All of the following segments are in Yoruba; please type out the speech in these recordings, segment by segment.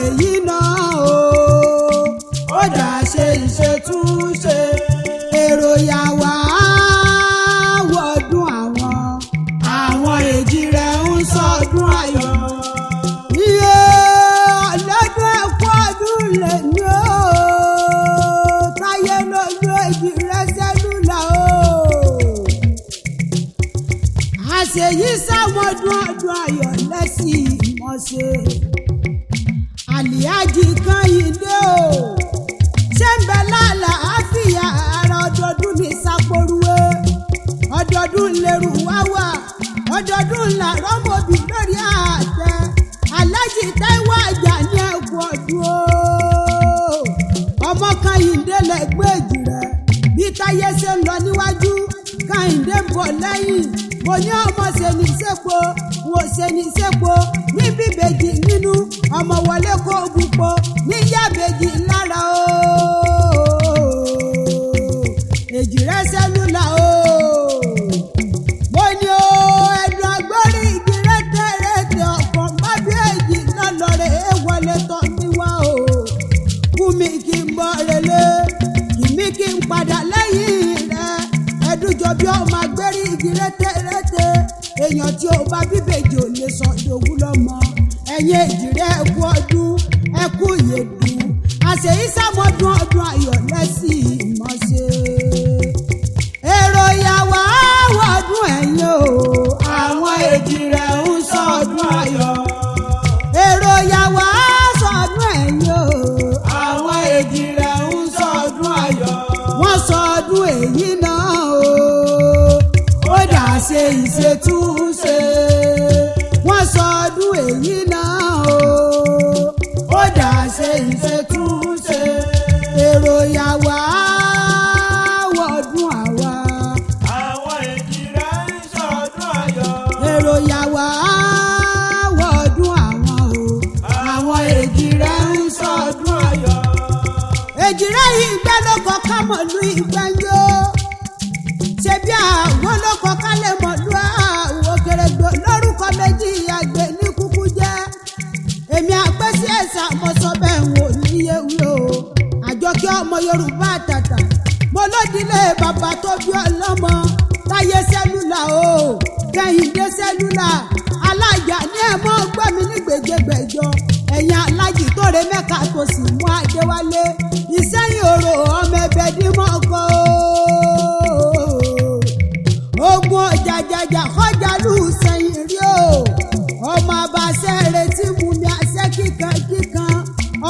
èyí náà ó dà ṣe ìṣètúnṣe èrò yà wá wọ́dún àwọn èjì rẹ̀ ń sọdún ayọ̀. iye ọlọ́dún ẹ̀kọ́ ọdún lè ní o táyé lójú èjì rẹ̀ sẹ́lúlà o. àṣeyí sáwọn ọdún ayọ̀ lẹ́sìn ìmọ̀ṣe. Àlìájì Kẹ́hìndé o ṣé ń bẹ lálàáfíà ara ọdọọdún ní sápóruwé ọdọọdún lérú wá wà ọdọọdún làárọ̀ mọ́bì lórí àtẹ Aláàjì Táíwò Àjàní ẹ̀kú ọdún o ọmọ Kẹ́hìndé lẹ́gbẹ́ èjì rẹ̀ bí Táyé ṣe ń lọ níwájú Kẹ́hìndé ń bọ̀ lẹ́yìn mo ní ọmọ ṣe ní sẹ́po wò ṣe ní sẹ́po ní bíbèjì nínú ọmọ wọlé kó gbùpọ̀ níyàbèjì lára o èjì rẹ̀ sẹ́lúlà o mo ní o ẹ̀dùn agbórí igi rẹ́tẹ̀rẹ́tẹ̀ ọ̀pọ̀ bá bí èjì lọ́lọ́rẹ̀ ẹ wọlé tọ́ mi wá o kú mi kí n bọ́ relé kì mí kí n padà lẹ́yìn rẹ̀ ẹ̀dùjọ bí ọmọ agbérí igi rẹ́tẹ̀rẹ́tẹ̀ èèyàn tí ó bá bíbèjì ò lè sọ ìdòwú lọ́mọ ẹ̀yin èjì rẹ̀ ẹ̀kú ọdún ẹ̀kú ìyèdùn àṣeyí sàmọ́dún ọdún ayọ̀ lẹ́sìn ìmọ̀ṣe. èrò ìyàwó àwọ̀dún ẹ̀yìn o àwọn èjì rẹ̀ ń sọdún ayọ̀. èrò ìyàwó sọdún ẹ̀yìn o àwọn èjì rẹ̀ ń sọdún ayọ̀. wọ́n sọdún èyí náà o ó dà ṣe ìṣètúnṣe. wọ́n sọdún èyí náà ó dà ṣe ìṣètúnṣe. èrò ìyàwó àwọ̀dún àwa. àwọn èjì rẹ̀ ń sọdún ayọ̀. èrò ìyàwó àwọ̀dún àwọn o. àwọn èjì rẹ̀ ń sọdún ayọ̀. èjì rẹ̀ yìí gbẹ́ ló kọ́ ká mọ̀lú ìgbẹ́njọ́. ṣé bí àwọn ló kọ́ ká lè mọ̀lú àwọn Òkèrègbè lórúkọ méjì àgbẹ̀ ní kúkú jẹ́. èmi àpèsè ẹ̀sà mo sọ bẹ́ẹ̀ wò níye wí o. Àjọkẹ́ ọmọ Yorùbá àtàtà mo lódìlé bàbá tó bí ọlọ́mọ Táyé sẹ́lúlà o Kẹ́hìndé sẹ́lúlà alájà ní ẹ̀mọ́ gbọ́ mi ní gbèjégbèjọ ẹ̀yìn alájì tó re Mẹ́kà tó sì mú Adéwálé Ìsẹ́yìn òrò ọmọ ẹbẹ̀ dímọ̀ kọ́ ogun ọ̀jàjàjà kọjá lù sẹ́yìn rí o ọmọ abàṣẹ retí mú mi àṣẹ kíkan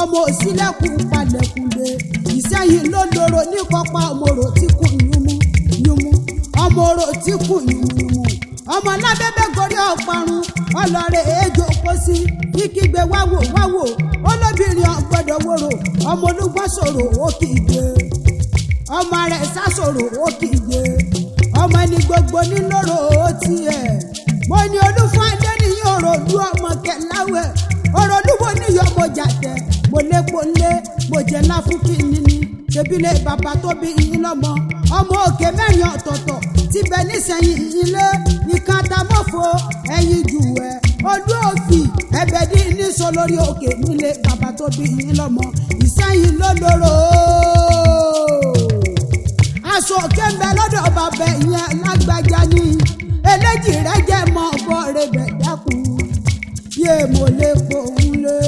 ọmọ òsínlẹ̀kùn palẹ̀kùnlé Ìsẹ́yìn ló lóró ní kọ́pá ọmọ orò tí kù yúmú ọmọ orò tí kù yúmú ọmọ lábẹ́bẹ́ gorí ọ̀parun ọlọ́rẹ̀ èjò kó sí kíkígbe wáwò olóbìnrin ọgbọ́dọ̀ wòrò ọmọ olúgbọ́n sọ̀rọ̀ ó kìí ọmọ rẹ̀ sá sọ̀rọ̀ ó kìí ọmọ ẹni gbogbo nílòrò ó tiẹ̀ mo ní olúfún adéníyí òròlú ọmọ kẹláwẹ̀ òròlúwo níyọ̀ mo jàtẹ̀ mo lépo ńlé mo jẹ́ láfúkì níní ṣebílẹ̀ bàbá tó bí yín lọ́mọ ọmọ òkè mẹ́rin ọ̀tọ̀ọ̀tọ̀ ti bẹ nísẹ̀yìn ilé ìkan tamọ́fo ẹ̀yìn jù ẹ̀ ọdún òfì ẹ̀bẹ̀ dín ní sọ lórí òkè nílé bàbá tó bí yín lọ́mọ Ìsẹ́yìn ló lóró aṣọ òkè ń bẹ lọ́dọ̀ bàbá yẹn lágbájá ní eléjì rẹ̀ jẹ́ mọ́ ọ̀bọ rẹ̀ bẹ̀ dákun yé mo lè pohùn lé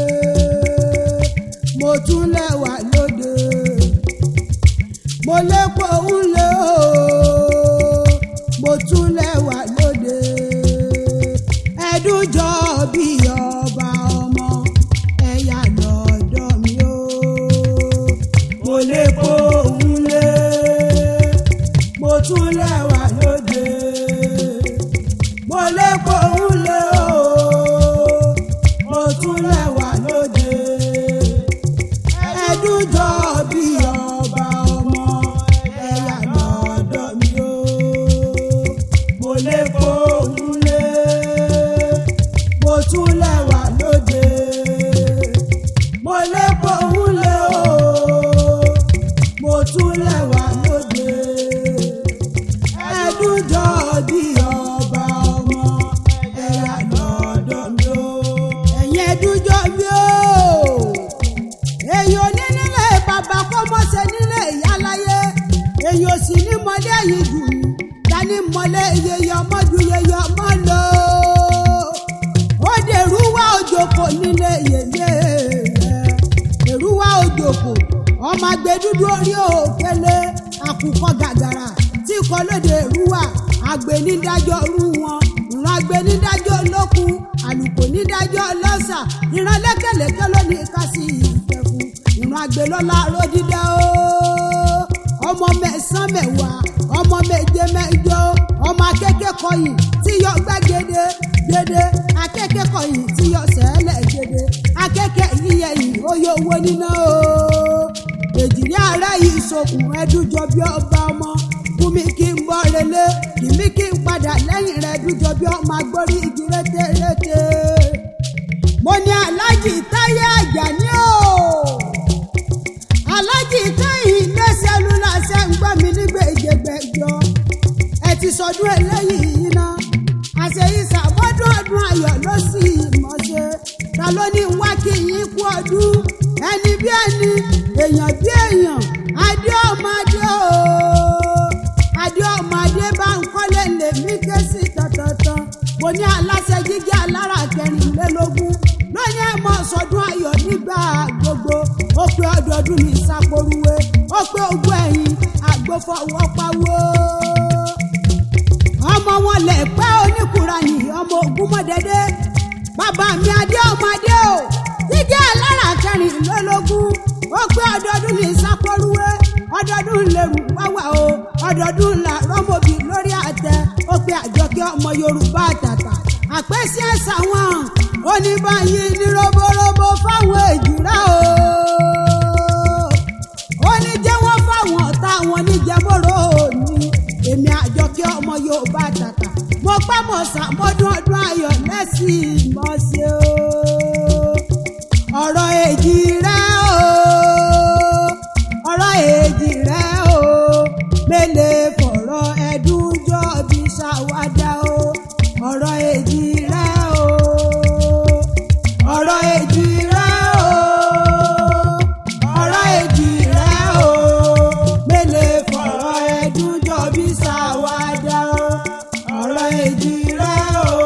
mo tún lẹ́wà lóde mo lè pohùn lé o mo tún lẹ́wà lóde ẹ̀dùn jọ bí ọba ọmọ ẹ̀yà lọ́dọ̀ mi o mo lè pohùn lé mo tún lẹ́wà lóde mo lè pohùn lé o mo tún lẹ́wà lóde ẹ̀dùn jọ bí ọba ọmọ nílé yeye ọmọ ju yeye ọmọ lọ. Ó dèrúwà òjòkó nílé yeye rẹ̀. Èrúwà òjòkó ọmọ agbẹdúdú orí òkèlè àkùkọ gàgàrà tí kò lóde èrúwà àgbẹ̀nídájọ́ rú wọn. Ìran àgbẹ̀nídájọ́ olókun àlùkò nídájọ́ ọlọ́sà. Ìran lékèlékè lónìí ká sí ìfẹ́fun. Ìran àgbẹ̀lọ́lá ròdìdẹ́ o. Ọmọ mẹ́sàn mẹ́wàá ọmọ méje mẹ́jọ ọmọ akẹ́kẹ́ kọyìn tí yọ gbàgede gbede akẹ́kẹ́ kọyìn tí yọ sẹ́lẹ̀ gbede akẹ́kẹ́ yíyẹ yìí ó yọ owó níná o. Èjìrí ààrẹ yìí sokùn ẹdújọ bí ọba ọmọ fúnmi kí n bọ́ relé kìmí kí n padà lẹ́yìn rẹ̀ ẹdújọ bí ọmọ agbórí igi rétérété. Mo ní Aláàjì Táyé Àjàní o. Aláàjì Kehinde Cellular ṣe ń gbọ́ mi nígbèjègbèjọ. Ẹ ti sọdún eléyìí iná. Àṣeyí ṣàbọ́dún ọdún ayọ̀ ló sì mọ̀ ṣe. Ta ló ní wá kí yín kú ọdún? Ẹni bí ẹni, èèyàn bí èèyàn. Adé ọmọdé o. Adé ọmọdé bá ń kọ́lé lèmi ké sí tọ̀tọ̀tọ̀. Mo ní aláṣẹ jíjẹ́ alára kẹrìnlélógún. Lóyún ẹ̀ mọ̀ sọdún ayọ̀ nígbà gbogbo. Ó pé ọdọọdún ní ìsàpòrúwé. Ó pé ogún ẹ̀yìn àgbófọwọ́pawó. Ọmọ wọn lè pẹ́ oníkùránì ọmọ Ògúnmọ̀dédé. Bàbá mi Adé ọmọdé o. Jíjẹ́ alára kẹrìnlélógún. Ó pé ọdọọdún ní ìsàpòrúwé. Ọdọọdún lèrú wáwà o. Ọdọọdún là rọ́mọbì lórí àtẹ. Ó pé Àjọkẹ́ ọmọ Yorùbá àtàtà. Àpèsè ẹ̀sà wọn oníbàyí ní roborobo fáwọn èjìrá o. Oníjẹ́wọ́ fáwọn ọ̀tá wọn níjẹ́mọ́rò ní. Èmi Àjọkẹ́ ọmọ Yorùbá àtàtà. Mo pẹ́ mọ̀ sàmọ́dún ọdún ayọ̀ lẹ́sìn mọ̀ ṣe o. Ọ̀rọ̀ èjìrá o. Ọ̀rọ̀ èjìrá o. Mélèé fọ̀rọ̀ ẹ̀dùn jọ bí ṣàwádà o. Ọ̀rọ̀ èjìrá o. Ọ̀rọ̀ èjìrá o. Ọ̀rọ̀ èjìrá o. Mélèé fọ̀rọ̀ ẹ̀dùn jọ bí ṣàwádà o. Ọ̀rọ̀ èjìrá o.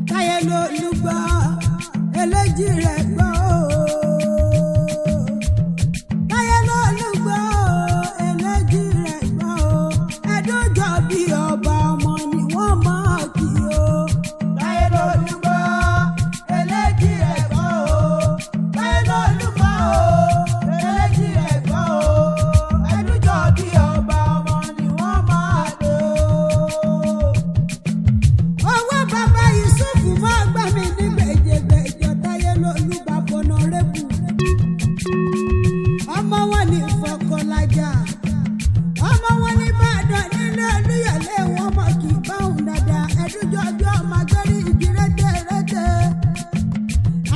Táyé lolúgbọ́ eléjì rẹ̀ gbọ́ o. Táyé lolúgbọ́ eléjì rẹ̀ gbọ́ o. Ẹdúnjọ bí ọba ọmọ ni wọ́n mọ̀ kí o. Táyé lolúgbọ́ eléjì rẹ̀ gbọ́ o. Táyé lolúgbọ́ eléjì rẹ̀ gbọ́ o. Ẹdúnjọ bí ọba ọmọ ni wọ́n mọ̀ kí o. Owó bàbá Yusufu máa gbà mí ní gbèjègbèjọ. Táyé lolúgbà bọ̀nà rẹ́bù. Ọmọ wọn ní Ìfọ̀kànlájà. Ọmọ wọn ní Ìbàdàn nílé Olúyọ̀lé wọn mọ̀ kì í báhùn dáadáa. Ẹdújọ ọjọ́ ọmọ agbẹ́rí igi rétérété.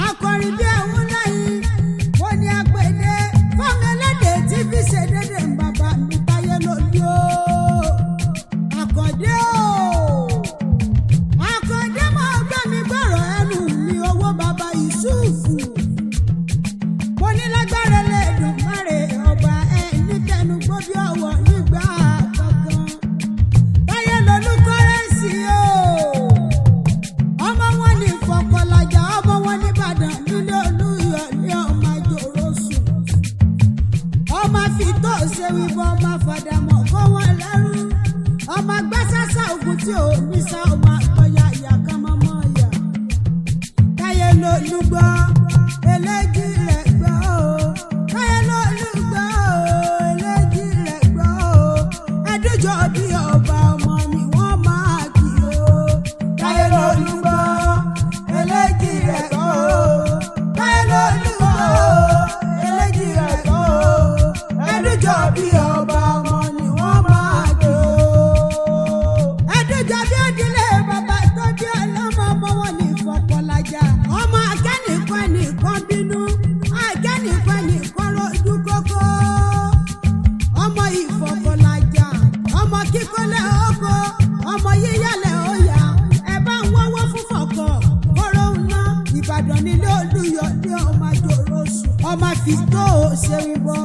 Akọrin bí ẹ̀hún láyìn. Wọ́n ní apèdè fọ́ọ̀mù ẹlẹ́dẹ̀ tí fi ṣe dédé ń bàbá mi Táyé lolú o. Àkàndé o. Àkàndé máa gbà mí gbọ́rọ̀ ẹnu mi owó bàbá Yusufu. Mo ní lágbára lẹ́dùn máre ọba ẹni tẹnu gbóbi ọwọ́ nígbà kankan. Táyé lolú kọ́rẹ́nsì o. Ọmọ wọn ní Ìfọ̀kànlájà. Ọmọ wọn ní Ìbàdàn nílé Olúyọ̀lé ọmọ àjòrò sùn. Ọmọ fìtó ṣe wíwọ ọmọ fàdàmọ̀ kó wọn lẹ́rú. Ọmọ gbẹ́sẹ̀sẹ̀ ògùn tí ò ní sá ọmọ àgbọ̀yà ìyá kan mọ́mọ́ ìyá. Táyé lolúgbọ́ eléjì rẹ̀ gbọ́ o. Táyé lolúgbọ́ eléjì rẹ̀ gbọ́ o. Ẹdújọ bí ọba ọmọ ni wọ́n máa kí o. Táyé lolúgbọ́ eléjì rẹ̀ gbọ́ o. Táyé lolúgbọ́ eléjì rẹ̀ gbọ́ o. Ẹdújọ bí ọba ọmọ ni wọ́n máa kí o. Ẹdújọ bí òdílé bàbá tó bí ọlọ́mọ ọmọ wọn ní Ìfọ̀kànlájà. Ọmọ akẹ́nìkan nìkan bínú. Akẹ́nìkan nìkan rojú kókó. Ọmọ Ìfọ̀kànlájà. Ọmọ kí ṣe wíwọ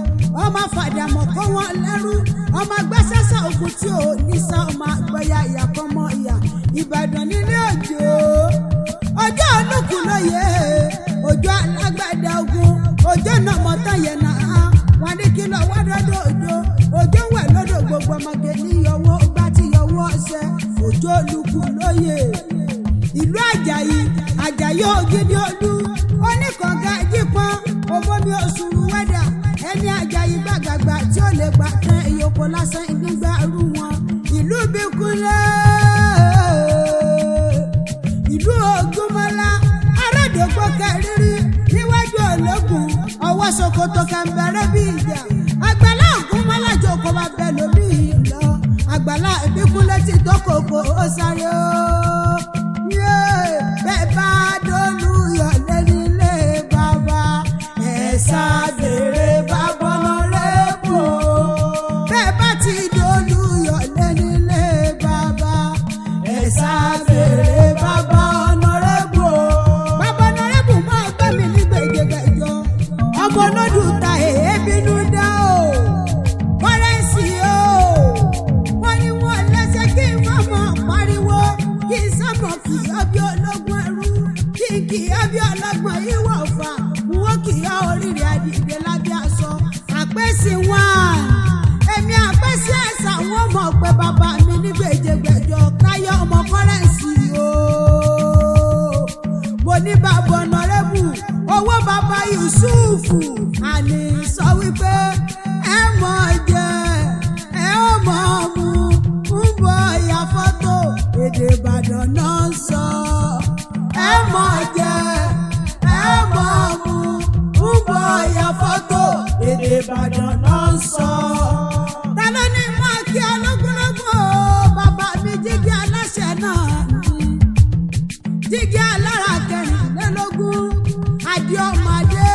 ọmọ fàdàmọ̀ kó wọn lẹ́rú ọmọ gbẹ́sẹ̀sẹ̀ ògùn tí ò ní sá ọmọ àgbẹ̀yà ìyàkọ́mọ ìyà Ìbàdàn nílé òjò ọjọ́ olùkù lóye òjò alágbàdà ogun òjò náà mọ́tàn yẹn náà wọn ní kí lọ wá dọ́dọ̀ òjò wẹ̀ lọ́dọ̀ gbogbo ọmọge ní yọwọ́ gbá tí yọwọ́ ọ̀sẹ̀ òjò olùkù lóye ìlú Àjàyí Ògidì Olú oníkànga jípọn òbómi òṣùrù wẹ́dà ẹni Àjàyí gbàgbàgbà tí ó lè gbà tán ìyókò lásán nígbà rú wọn ìlú Bíkúnlé ìlú Ògúnmọ́lá arádògbò kẹrìírí níwájú ológun ọwọ́ Sokoto kẹmbẹ̀rẹ̀ bí ìjà Àgbàlá Ògúnmọ́lá jókòó bá bẹ lómi lọ Àgbàlá Bíkúnlé ti dókòkò ó sáré ó bẹ́ẹ̀ bá dolú yọ̀lẹ́ nílé bàbá ẹ̀sà bèrè bàbá ọ̀nàrẹ́bù bẹ́ẹ̀ bá ti dolú yọ̀lẹ́ nílé bàbá ẹ̀sà bèrè bàbá ọ̀nàrẹ́bù máa gbé mi ní gbèjègbèjọ ọmọ olódùn ta èébínú dá o kọ́rẹ́nsì o wọ́n ní wọ́n lẹ́sẹ̀ kí wọ́n mọ̀ pariwo kí sábà kì í ọbí ológun ẹrú kì í ọbí ọlọ́gbọ̀n ìwọ ọ̀fà wọ́n kì í oríire àdìgbé lábẹ́ aṣọ àpèsè wọn èmi àpèsè ẹ̀sà wọn mọ̀ pé bàbá mi ní gbèjègbèjọ káyọ̀ ọmọ kọ́rẹ́nsì o mo ní bàbá ọ̀nàrẹ́bù owó bàbá Yusufu àní sọ wípé ẹ mọ̀ jẹ ẹ ó mọ̀ mu ń bọ̀ ya fọ́tò èdè Ìbàdàn náà ń sọ ẹ mọ̀ jẹ ẹ mọ̀ mu ń bọ̀ ya fọ́tò èdè Ìbàdàn náà ń sọ. Ta ló ní máa kí ológúnlógún o bàbá mi Jígí aláṣẹ náà Jígí alára kẹrìnlélógún Adéọmọdé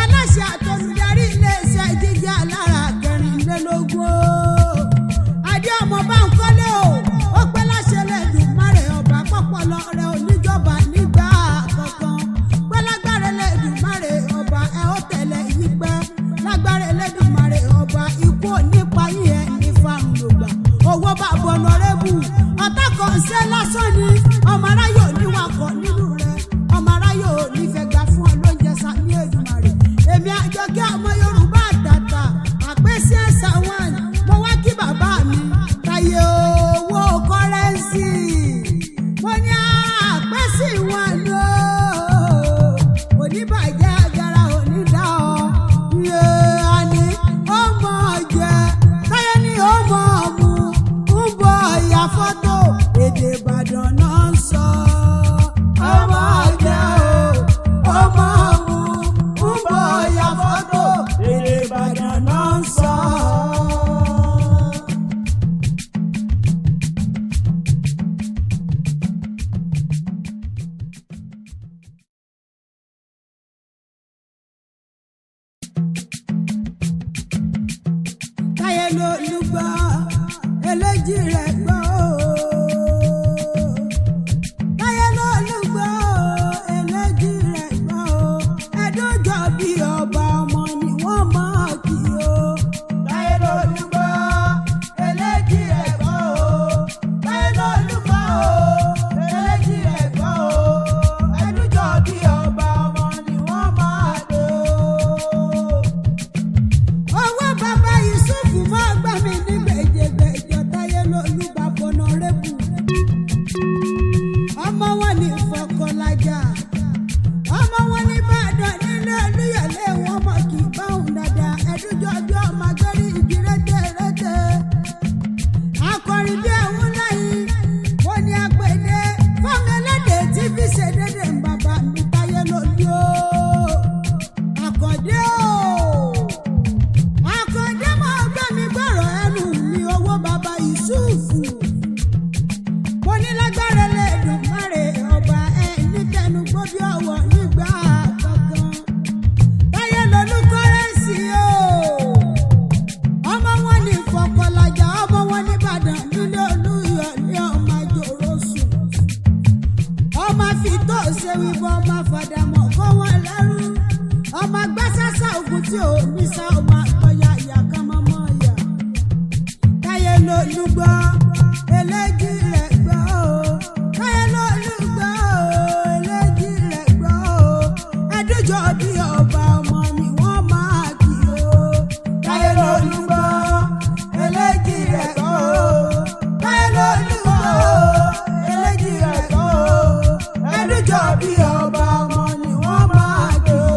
aláṣẹ àtolùdarí iléeṣẹ́ Jígí alára kẹrìnlélógún Adéọmọ Bánkọ́lé o ó pẹ́ láṣẹ lẹ́dùnmáre ọba pọ́pọ́lọ rẹ oníjọba nígbà kankan pẹ́ lágbára lẹ́dùnmáre ọba ẹ ó tẹ̀lé yí pẹ́ lágbára lẹ́dùnmáre ọba ikú nípa yí ẹ ní fáwọn lògbà owó bàbá ọ̀nàrẹ́bù ọ̀tá kan ṣe lásán ni ọmọ aráyò níwakọ̀ nínú rẹ ọmọ aráyò nífẹ̀ẹ́ gbà fún ọ lóúnjẹ sàmì Èdùmàrè èmi Àjọkẹ́ ọmọ Yorùbá àtàtà àpèsè ẹ̀sà wọn mo wá kí bàbá mi Táyé owó kọ́rẹ́nsì mo ní àpèsè wọn lò oníbàjẹ́ agara onídà ọ iye àní ọmọ jẹ Táyé ní ọmọ mu ń bọ̀ ya fọ́tò èdè Ìbàdàn náà ń sọ ọmọ jẹ o ọmọ mu ń bọ̀ ya fọ́tò èdè Ìbàdàn náà ń sọ. Táyé lolúgbọ́ eléjì rẹ̀ gbọ́ Táyé lolúgbọ́ eléjì rẹ̀ gbọ́ ẹ̀dọ́jọ́ bí ọba ọmọ ni wọ́n mọ̀ kí o. Táyé lolúgbọ́ eléjì rẹ̀ gbọ́ Táyé lolúgbọ́ eléjì rẹ̀ gbọ́ ẹ̀dọ́jọ́ bí ọba ọmọ ni wọ́n mọ̀ lò. Owó bàbá Yusufu máa gbà mí ní gbèjègbèjọ Táyé lolú bàbá lólùgbọ́ eléjì rẹ̀ gbọ́ o. Táyé lólùgbọ́ eléjì rẹ̀ gbọ́ o. Ẹdújọ́ bí ọba ọmọ ni wọ́n máa kì o. Táyé lólùgbọ́ eléjì rẹ̀ gbọ́ o. Táyé lólùgbọ́ eléjì rẹ̀ gbọ́ o. Ẹdújọ́ bí ọba ọmọ ni wọ́n máa kì o.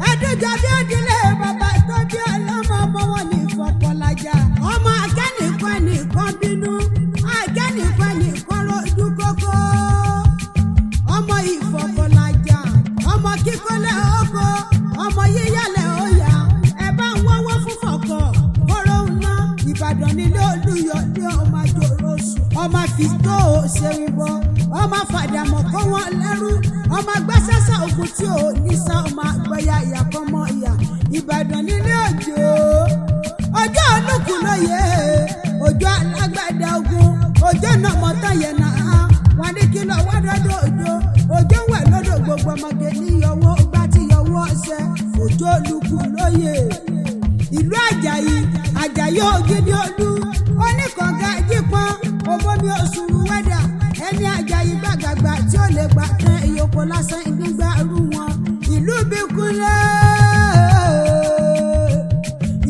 Ẹdújọ́ bí òdìlé bàbá tó bí ọlọ́mọ ọmọ wọn ní ìfọ̀kànlájà. Ọmọ akẹ́nìkan nìkan bínú, akẹ́nìkan nìkan rojú kókó. Ọmọ ìfọ̀kànlájà, ọmọ kíkọ́lẹ̀ oko, ọmọ yíyálẹ̀ ọ̀yà. Ẹ bá ń wọ́wọ́ fún fọ̀kọ̀, kóró ń ná. Ìbàdàn nílé Olúyọ̀ ní ọmọ àjòrò sùn. Ọmọ fìtó òṣèrìnbọ, ọmọ fàdàmọ̀ kó wọn lẹ́rú. Ọmọ gbẹ́sẹ̀sẹ̀ òkú tí ò ní sá, ọmọ àgbẹ̀yà ìyàkọ́mọ ìyà. Ìbàdàn nílé òjò, ọjọ́ olùkù lóye, òjò alágbàdá ogun, òjò náà mọ́tàn yẹn náà. Wọ́n ní kí lọ wá dọ́dọ̀ òjò, òjò wẹ̀ lọ́dọ̀ gbogbo ọmọge ní yọwọ́ gbá tí yọwọ́ ọ̀sẹ̀. Òjò olùkù lóye. Ìlú Àjàyí, Àjàyí Ògidì Olú, oníkànga jípọn, òbómi òṣùrù wẹ́dà. Ẹni Àjàyí gbàgàgbà tí ó lè gbà tán ìyókò lásán nígbà rú wọn. Ìlú Bíkúnlé,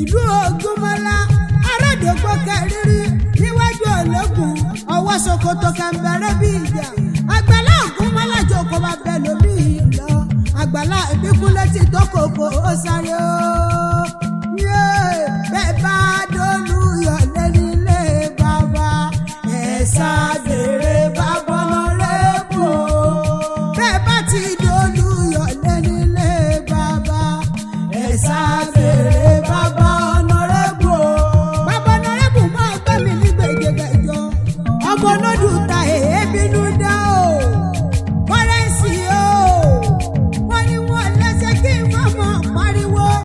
ìlú Ògúnmọ́lá, Arádògbò kẹrìírí níwájú Ológun, ọwọ́ Sokoto kẹ̀mbẹ̀rẹ̀ bí ìjà. Àgbàlá Ògúnmọ́lá jókòó bá bẹ lómi lọ. Àgbàlá Ìbíkúnlé ti tó kòkó ó sáré o.